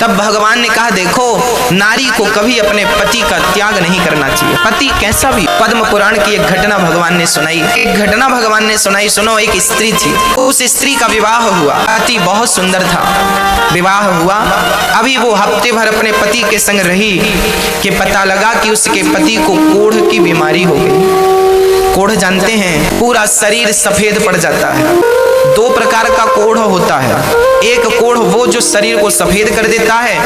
तब भगवान ने कहा, देखो नारी को कभी अपने पति का त्याग नहीं करना चाहिए, पति कैसा भी। पद्म पुराण की एक घटना भगवान ने सुनाई, सुनो। एक स्त्री थी, उस स्त्री का विवाह हुआ, पति बहुत सुंदर था, विवाह हुआ। अभी वो हफ्ते भर अपने पति के संग रही कि पता लगा कि उसके पति को कोढ़ की बीमारी हो गई। कोढ़ जानते हैं, पूरा शरीर सफेद पड़ जाता है। दो प्रकार का कोढ़ होता है, एक कोढ़ वो जो शरीर को सफेद कर देता है,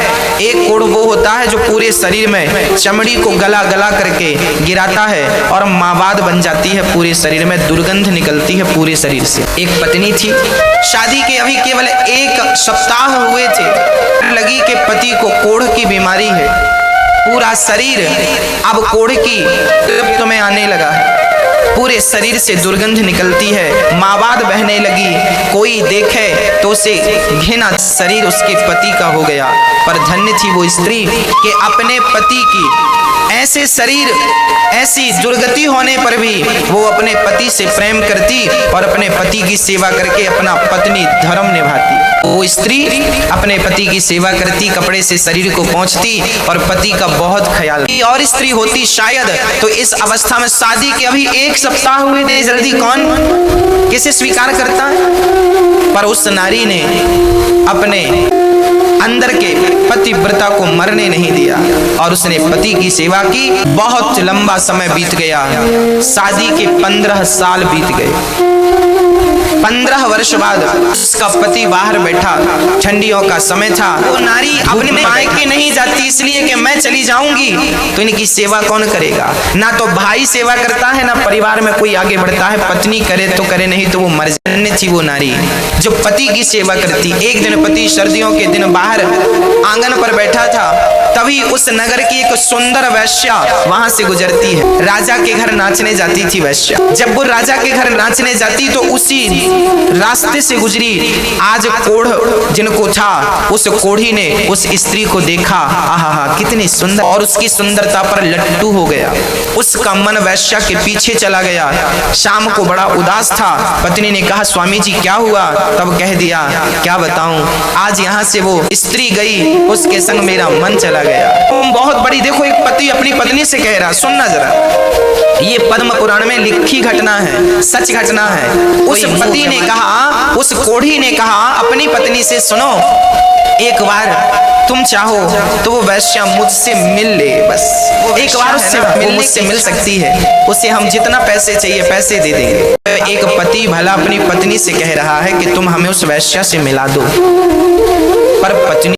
एक कोढ़ वो होता है जो पूरे शरीर में चमड़ी को गला गला करके गिराता है और मावाद बन जाती है, पूरे शरीर में दुर्गंध निकलती है पूरे शरीर से। एक पत्नी थी, शादी के अभी केवल 1 सप्ताह हुए थे, लगी कि पति को कोढ़ की बीमारी है, पूरा शरीर अब कोढ़ की गिरफ्त में आने लगा है, पूरे शरीर से दुर्गंध निकलती है, मावाद बहने लगी। कोई देखे तो उसे घिना, शरीर उसके पति का हो गया। पर धन्य थी वो स्त्री कि अपने पति की ऐसे शरीर, ऐसी दुर्गति होने पर भी वो अपने पति से प्रेम करती और अपने पति की सेवा करके अपना पत्नी धर्म निभाती। वो स्त्री अपने पति की सेवा करती, कपड़े से शरीर को पोंछती और पति का बहुत ख्याल। और स्त्री होती शायद तो इस अवस्था में शादी के अभी 1 सप्ताह हुए थे, जल्दी कौन किसे स्वीकार करता है। पर उस नारी ने अपने अंदर के पतिव्रता को मरने नहीं दिया और उसने पति की सेवा की। बहुत लंबा समय बीत गया, शादी के 15 साल बीत गए। 15 वर्ष बाद उसका पति बाहर बैठा, ठंडियों का समय था। वो नारी अपने मायके नहीं जाती, इसलिए कि मैं चली जाऊंगी तो इनकी सेवा कौन करेगा। ना तो भाई सेवा करता है, ना परिवार में कोई आगे बढ़ता है, पत्नी करे तो करे, नहीं तो वो मर जाने थी। वो नारी जो पति की सेवा करती। एक दिन पति सर्दियों के दिन बाहर आंगन पर बैठा था, तभी उस नगर की एक सुंदर वैश्या वहां से गुजरती है। राजा के घर नाचने जाती थी वैश्या। जब वो राजा के घर नाचने जाती तो उसी रास्ते से गुजरी। आज कोढ़ जिनको था, उस कोढ़ी ने उस स्त्री को देखा, आहा कितनी सुंदर, और उसकी सुंदरता पर लट्टू हो गया। उसका मन वैश्या के पीछे चला गया। शाम को बड़ा उदास था। पत्नी ने कहा, स्वामी जी क्या हुआ। तब कह दिया, क्या बताऊं, आज यहाँ से वो स्त्री गई, उसके संग मेरा मन चला गया। बहुत बड़ी, देखो एक पति अपनी पत्नी से कह रहा, सुनना जरा, ये पद्म पुराण में लिखी घटना है, सच घटना है। उस पति ने कहा, उस कोढ़ी ने कहा अपनी पत्नी से, सुनो एक बार तुम चाहो तो वो वैश्या मुझसे मिल ले, बस एक बार उससे मुझसे मिल सकती है, उसे हम जितना पैसे चाहिए पैसे दे देंगे। एक पति भला अपनी पत्नी से कह रहा है कि तुम हमें उस वैश्या से मिला दो, पर पत्नी